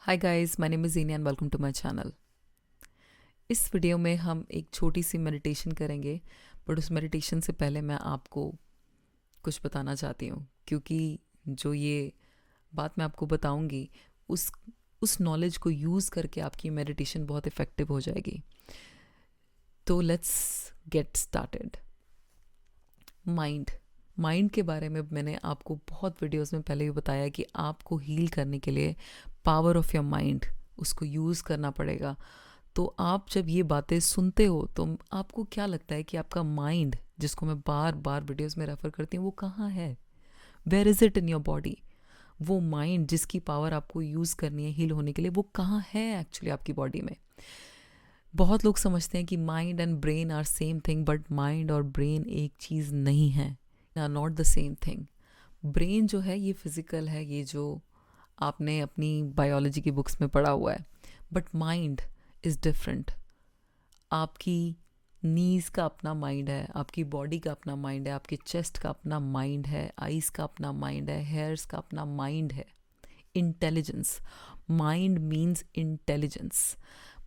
Hi guys, my name is Zeenia and welcome to my channel. इस video में हम एक छोटी सी मेडिटेशन करेंगे, बट उस मेडिटेशन से पहले मैं आपको कुछ बताना चाहती हूँ, क्योंकि जो ये बात मैं आपको बताऊँगी उस नॉलेज को यूज़ करके आपकी मेडिटेशन बहुत इफ़ेक्टिव हो जाएगी। तो लेट्स गेट स्टार्टेड। माइंड के बारे में मैंने आपको बहुत वीडियोस में पहले भी बताया कि आपको हील करने के लिए पावर ऑफ योर माइंड उसको यूज़ करना पड़ेगा। तो आप जब ये बातें सुनते हो तो आपको क्या लगता है कि आपका माइंड, जिसको मैं बार बार वीडियोस में रेफर करती हूँ, वो कहाँ है? Where is it in your body? वो माइंड जिसकी पावर आपको यूज़ करनी है हील होने के लिए, वो कहाँ है एक्चुअली आपकी बॉडी में? बहुत लोग समझते हैं कि mind and brain are same thing, but mind और ब्रेन एक चीज़ नहीं है, are not the same thing. Brain जो है ये फिजिकल है, ये जो आपने अपनी बायोलॉजी की बुक्स में पढ़ा हुआ है, बट माइंड इज़ डिफरेंट। आपकी नीज़ का अपना माइंड है, आपकी बॉडी का अपना माइंड है, आपके चेस्ट का अपना माइंड है, आईज़ का अपना माइंड है, हेयर्स का अपना माइंड है। Intelligence, mind means intelligence.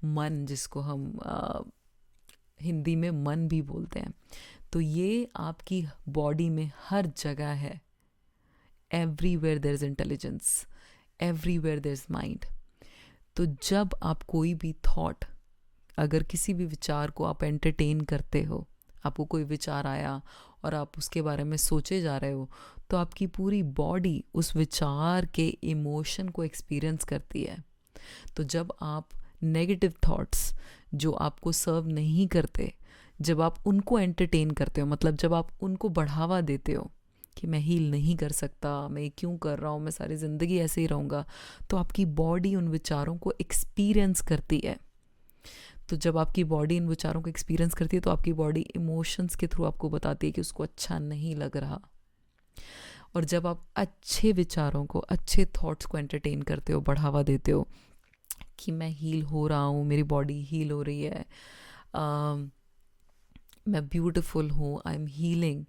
मन, जिसको हम हिंदी में मन भी बोलते हैं, तो ये आपकी बॉडी में हर जगह है। Everywhere there is intelligence, everywhere there is mind. तो जब आप कोई भी थॉट, अगर किसी भी विचार को आप एंटरटेन करते हो, आपको कोई विचार आया और आप उसके बारे में सोचे जा रहे हो, तो आपकी पूरी बॉडी उस विचार के इमोशन को एक्सपीरियंस करती है। तो जब आप नेगेटिव थॉट्स जो आपको सर्व नहीं करते, जब आप उनको एंटरटेन करते हो, मतलब जब आप उनको बढ़ावा देते हो कि मैं हील नहीं कर सकता, मैं ये क्यों कर रहा हूँ, मैं सारी ज़िंदगी ऐसे ही रहूँगा, तो आपकी बॉडी उन विचारों को एक्सपीरियंस करती है। तो जब आपकी बॉडी इन विचारों को एक्सपीरियंस करती है तो आपकी बॉडी इमोशंस के थ्रू आपको बताती है कि उसको अच्छा नहीं लग रहा। और जब आप अच्छे विचारों को, अच्छे थॉट्स को एंटरटेन करते हो, बढ़ावा देते हो कि मैं हील हो रहा हूँ, मेरी बॉडी हील हो रही है, मैं ब्यूटीफुल हूँ, आई एम हीलिंग,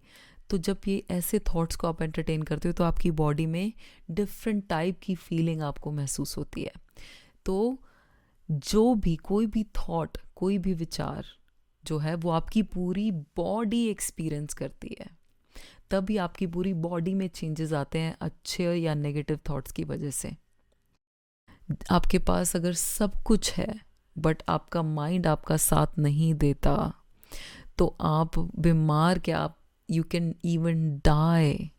तो जब ये ऐसे थॉट्स को आप एंटरटेन करते हो तो आपकी बॉडी में डिफरेंट टाइप की फीलिंग आपको महसूस होती है। तो जो भी कोई भी थॉट, कोई भी विचार जो है वो आपकी पूरी बॉडी एक्सपीरियंस करती है, तभी आपकी पूरी बॉडी में चेंजेस आते हैं, अच्छे या नेगेटिव थॉट्स की वजह से। आपके पास अगर सब कुछ है बट आपका माइंड आपका साथ नहीं देता, तो आप बीमार, क्या आप you can even die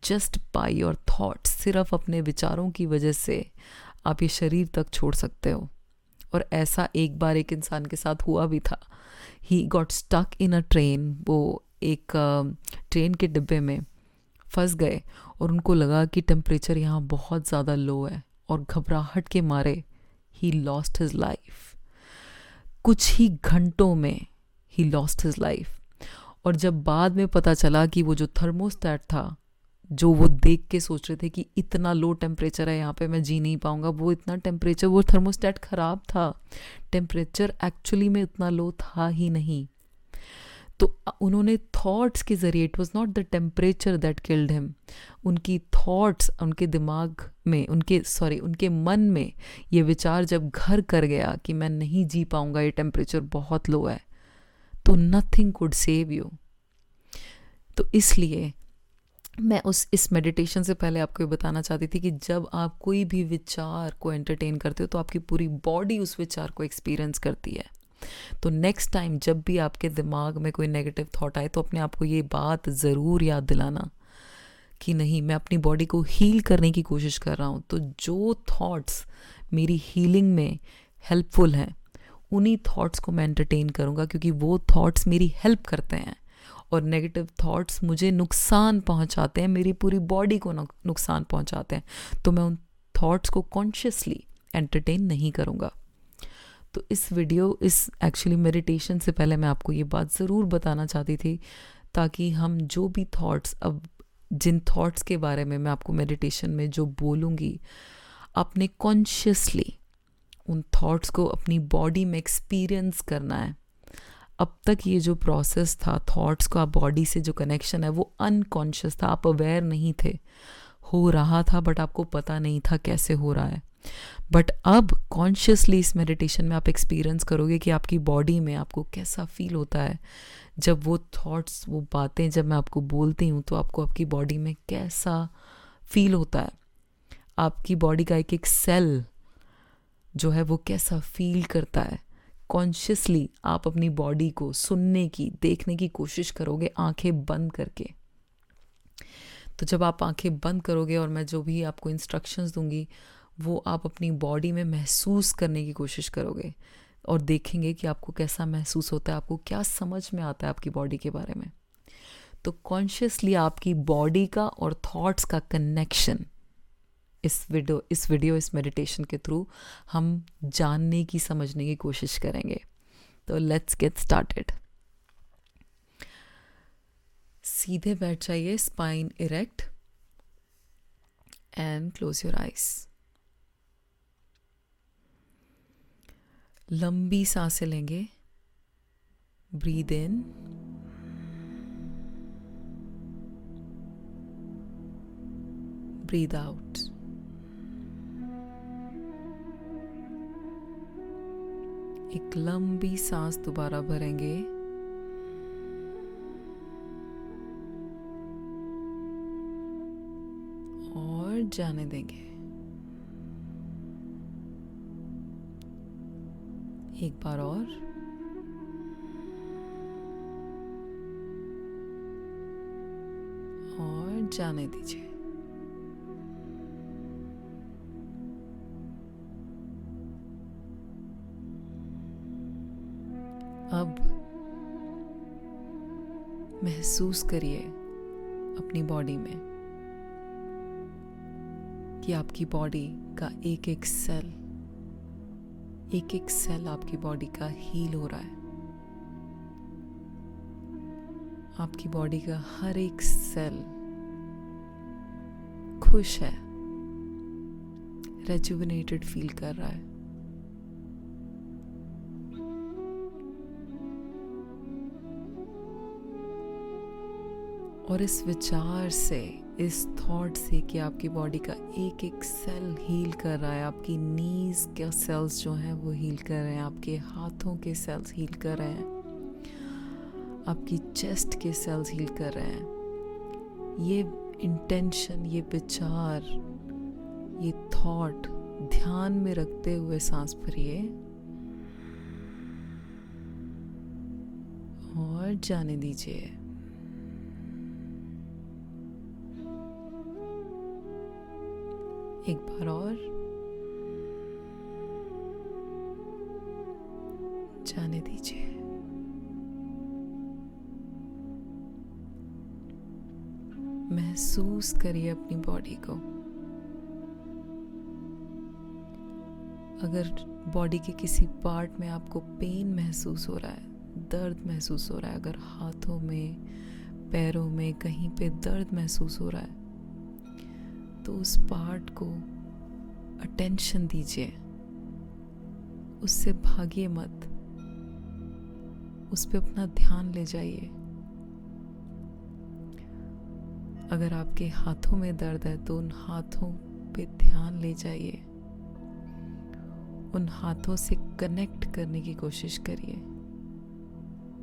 just by your thoughts. सिर्फ अपने विचारों की वजह से आप ये शरीर तक छोड़ सकते हो। और ऐसा एक बार एक इंसान के साथ हुआ भी था। He got stuck in a train, वो एक ट्रेन के डिब्बे में फंस गए और उनको लगा कि टेम्परेचर यहाँ बहुत ज़्यादा लो है, और घबराहट के मारे ही लॉस्ट हिज लाइफ। कुछ ही घंटों में ही लॉस्ट हिज लाइफ। और जब बाद में पता चला कि वो जो थर्मोस्टेट था, जो वो देख के सोच रहे थे कि इतना लो टेम्परेचर है यहाँ पे, मैं जी नहीं पाऊंगा, वो इतना टेम्परेचर, वो थर्मोस्टेट ख़राब था, टेम्परेचर एक्चुअली में इतना लो था ही नहीं। तो उन्होंने थॉट्स के ज़रिए, it was not the temperature that killed him, उनकी थॉट्स, उनके दिमाग में, उनके मन में ये विचार जब घर कर गया कि मैं नहीं जी पाऊंगा, ये टेम्परेचर बहुत लो है, तो नथिंग कुड सेव यू। तो इसलिए मैं इस मेडिटेशन से पहले आपको ये बताना चाहती थी कि जब आप कोई भी विचार को एंटरटेन करते हो तो आपकी पूरी बॉडी उस विचार को एक्सपीरियंस करती है। तो नेक्स्ट टाइम जब भी आपके दिमाग में कोई नेगेटिव थॉट आए, तो अपने आप को ये बात ज़रूर याद दिलाना कि नहीं, मैं अपनी बॉडी को हील करने की कोशिश कर रहा हूँ, तो जो थॉट्स मेरी हीलिंग में हेल्पफुल हैं उन्हीं थॉट्स को मैं एंटरटेन करूँगा, क्योंकि वो थॉट्स मेरी हेल्प करते हैं। और नेगेटिव थॉट्स मुझे नुकसान पहुंचाते हैं, मेरी पूरी बॉडी को नुकसान पहुंचाते हैं, तो मैं उन थॉट्स को कॉन्शियसली एंटरटेन नहीं करूँगा। तो इस एक्चुअली मेडिटेशन से पहले मैं आपको ये बात ज़रूर बताना चाहती थी, ताकि हम जो भी थॉट्स, अब जिन थॉट्स के बारे में मैं आपको मेडिटेशन में जो बोलूँगी, आपने कॉन्शियसली उन थॉट्स को अपनी बॉडी में एक्सपीरियंस करना है। अब तक ये जो प्रोसेस था, थॉट्स का बॉडी से जो कनेक्शन है, वो अनकॉन्शियस था, आप अवेयर नहीं थे, हो रहा था बट आपको पता नहीं था कैसे हो रहा है। बट अब कॉन्शियसली इस मेडिटेशन में आप एक्सपीरियंस करोगे कि आपकी बॉडी में आपको कैसा फील होता है जब वो थॉट्स, वो बातें जब मैं आपको बोलती हूँ तो आपको आपकी बॉडी में कैसा फील होता है, आपकी बॉडी का एक एक सेल जो है वो कैसा फील करता है। कॉन्शियसली आप अपनी बॉडी को सुनने की, देखने की कोशिश करोगे आंखें बंद करके। तो जब आप आंखें बंद करोगे और मैं जो भी आपको इंस्ट्रक्शंस दूंगी वो आप अपनी बॉडी में महसूस करने की कोशिश करोगे और देखेंगे कि आपको कैसा महसूस होता है, आपको क्या समझ में आता है आपकी बॉडी के बारे में। तो कॉन्शियसली आपकी बॉडी का और थॉट्स का कनेक्शन इस मेडिटेशन के थ्रू हम जानने की, समझने की कोशिश करेंगे। तो लेट्स गेट स्टार्टेड। सीधे बैठ जाइए, spine erect and close your eyes. लंबी सांसें लेंगे। Breathe in, breathe out. एक लंबी सांस दोबारा भरेंगे और जाने देंगे। एक बार और जाने दीजिए। अब महसूस करिए अपनी बॉडी में कि आपकी बॉडी का एक एक सेल आपकी बॉडी का हील हो रहा है। आपकी बॉडी का हर एक सेल खुश है, रेजुविनेटेड फील कर रहा है। और इस विचार से, इस थॉट से कि आपकी बॉडी का एक एक सेल हील कर रहा है, आपकी नीज के सेल्स जो हैं वो हील कर रहे हैं, आपके हाथों के सेल्स हील कर रहे हैं, आपकी चेस्ट के सेल्स हील कर रहे हैं। ये इंटेंशन, ये विचार, ये थॉट ध्यान में रखते हुए सांस भरिए और जाने दीजिए। एक बार और जाने दीजिए। महसूस करिए अपनी बॉडी को। अगर बॉडी के किसी पार्ट में आपको पेन महसूस हो रहा है, दर्द महसूस हो रहा है, अगर हाथों में, पैरों में कहीं पे दर्द महसूस हो रहा है, तो उस पार्ट को अटेंशन दीजिए, उससे भागिए मत, उस पे अपना ध्यान ले जाइए। अगर आपके हाथों में दर्द है तो उन हाथों पे ध्यान ले जाइए, उन हाथों से कनेक्ट करने की कोशिश करिए,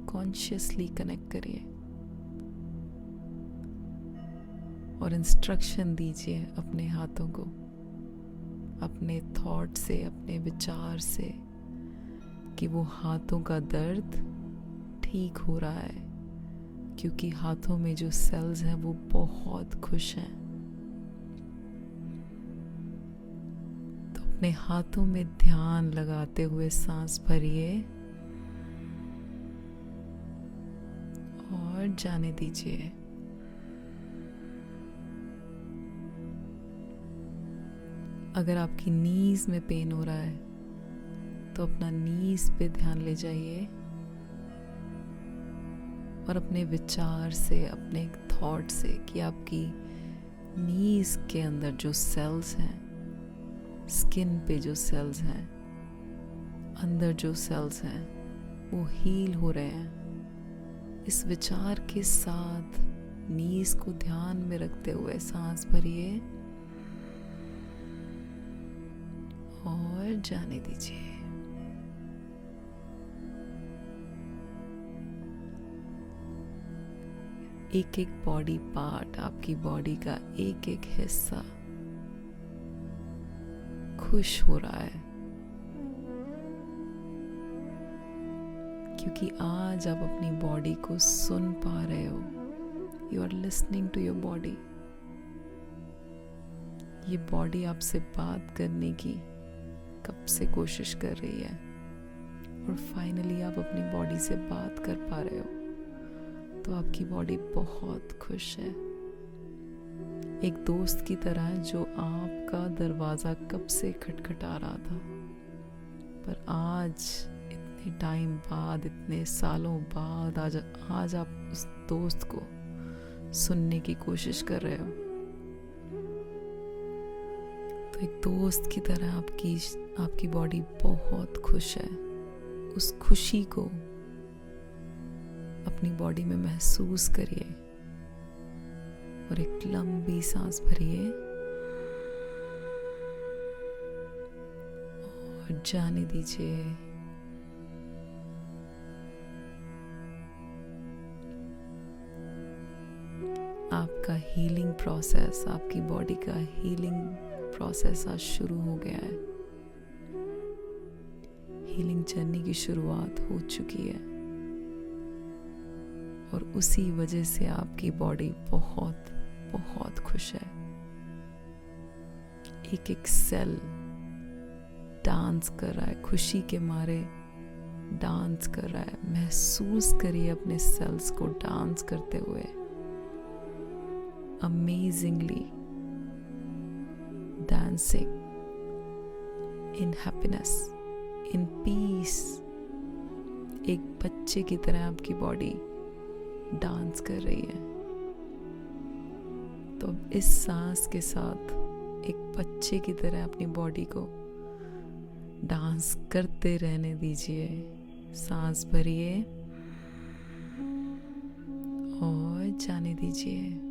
कॉन्शियसली कनेक्ट करिए और इंस्ट्रक्शन दीजिए अपने हाथों को, अपने थॉट से, अपने विचार से कि वो हाथों का दर्द ठीक हो रहा है, क्योंकि हाथों में जो सेल्स हैं वो बहुत खुश हैं। तो अपने हाथों में ध्यान लगाते हुए सांस भरिए और जाने दीजिए। अगर आपकी नीज में पेन हो रहा है तो अपना नीज पे ध्यान ले जाइए और अपने विचार से, अपने थॉट से कि आपकी नीज के अंदर जो सेल्स हैं, स्किन पे जो सेल्स हैं, अंदर जो सेल्स हैं वो हील हो रहे हैं। इस विचार के साथ नीज को ध्यान में रखते हुए सांस भरिए जाने दीजिए। एक एक बॉडी पार्ट, आपकी बॉडी का एक एक हिस्सा खुश हो रहा है, क्योंकि आज आप अपनी बॉडी को सुन पा रहे हो। You are listening to your body. ये बॉडी आपसे बात करने की कब से कोशिश कर रही है, और फाइनली आप अपनी बॉडी से बात कर पा रहे हो, तो आपकी बॉडी बहुत खुश है। एक दोस्त की तरह जो आपका दरवाज़ा कब से खटखटा रहा था, पर आज इतने टाइम बाद, इतने सालों बाद आज आप उस दोस्त को सुनने की कोशिश कर रहे हो। तो एक दोस्त की तरह आपकी बॉडी बहुत खुश है। उस खुशी को अपनी बॉडी में महसूस करिए और एक लंबी सांस भरिए और जाने दीजिए। आपका हीलिंग प्रोसेस, आपकी बॉडी का हीलिंग प्रोसेस आज शुरू हो गया है। हीलिंग जर्नी की शुरुआत हो चुकी है, और उसी वजह से आपकी बॉडी बहुत बहुत खुश है। एक एक सेल डांस कर रहा है, खुशी के मारे डांस कर रहा है। महसूस करिए अपने सेल्स को डांस करते हुए, amazingly dancing in happiness, in peace। एक बच्चे की तरह आपकी बॉडी डांस कर रही है। तो अब इस सांस के साथ एक बच्चे की तरह अपनी बॉडी को डांस करते रहने दीजिए। सांस भरिए और जाने दीजिए।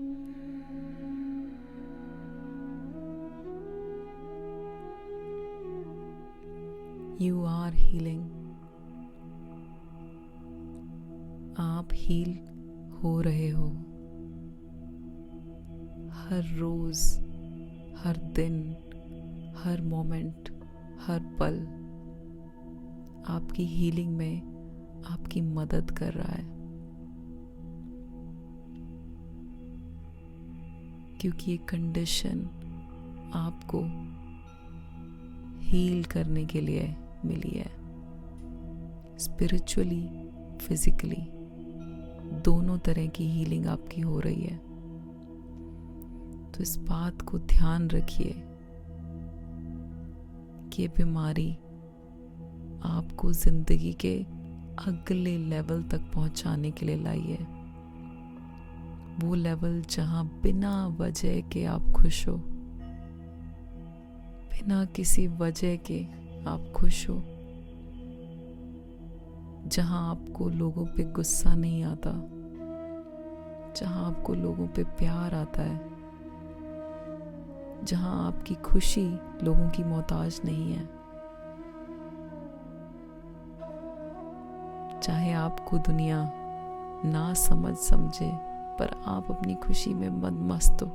You are healing। आप हील हो रहे हो। हर रोज, हर दिन, हर मोमेंट, हर पल आपकी हीलिंग में आपकी मदद कर रहा है, क्योंकि ये कंडीशन आपको हील करने के लिए मिली है। स्पिरिचुअली, फिजिकली, दोनों तरह की हीलिंग आपकी हो रही है। तो इस बात को ध्यान रखिए कि बीमारी आपको जिंदगी के अगले लेवल तक पहुंचाने के लिए लाई है। वो लेवल जहां बिना वजह के आप खुश हो, बिना किसी वजह के आप खुश हो, जहां आपको लोगों पे गुस्सा नहीं आता, जहां आपको लोगों पे प्यार आता है, जहां आपकी खुशी लोगों की मोहताज नहीं है। चाहे आपको दुनिया ना समझे, पर आप अपनी खुशी में मस्त हो।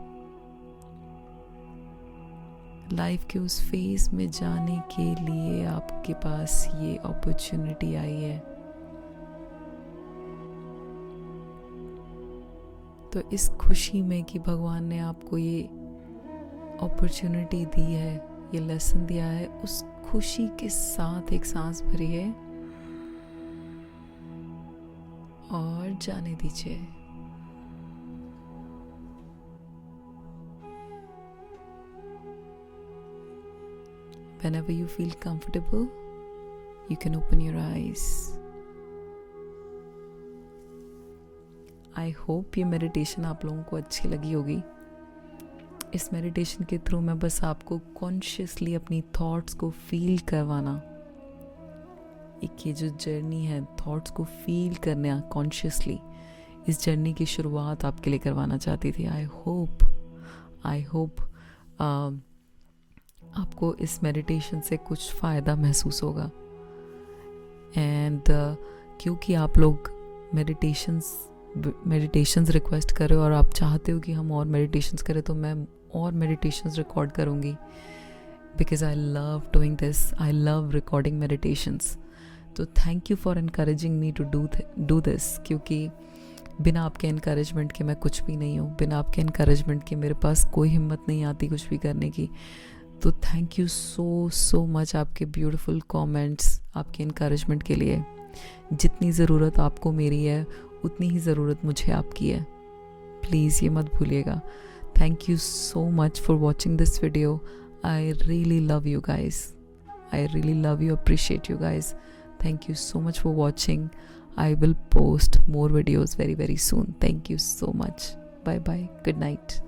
लाइफ के उस फेज में जाने के लिए आपके पास ये अपॉर्चुनिटी आई है। तो इस खुशी में कि भगवान ने आपको ये अपॉर्चुनिटी दी है, ये लेसन दिया है, उस खुशी के साथ एक सांस भरिए और जाने दीजिए। Whenever you feel comfortable, you can open your eyes. I hope ये मेडिटेशन आप लोगों को अच्छी लगी होगी। इस मेडिटेशन के थ्रू मैं बस आपको कॉन्शियसली अपनी थॉट्स को फील करवाना, एक ये जो जर्नी है थॉट्स को फील करना कॉन्शियसली, इस जर्नी की शुरुआत आपके लिए करवाना चाहती थी। आई होप आपको इस मेडिटेशन से कुछ फ़ायदा महसूस होगा। एंड क्योंकि आप लोग मेडिटेशंस रिक्वेस्ट करें और आप चाहते हो कि हम और मेडिटेशंस करें, तो मैं और मेडिटेशंस रिकॉर्ड करूँगी, because I love doing this, I love recording meditations. तो thank you for encouraging me to do this, क्योंकि बिना आपके इनकरेजमेंट के मैं कुछ भी नहीं हूँ, बिना आपके इनकरेजमेंट के मेरे पास कोई हिम्मत नहीं आती कुछ भी करने की। तो थैंक यू सो मच आपके ब्यूटीफुल कमेंट्स, आपके इनकरेजमेंट के लिए। जितनी ज़रूरत आपको मेरी है उतनी ही ज़रूरत मुझे आपकी है, प्लीज़ ये मत भूलिएगा। Thank you so much for watching this video. I really love you guys, I really love you, appreciate you guys. Thank you so much for watching. I will post more videos very soon. Thank you so much. Bye bye. Good night.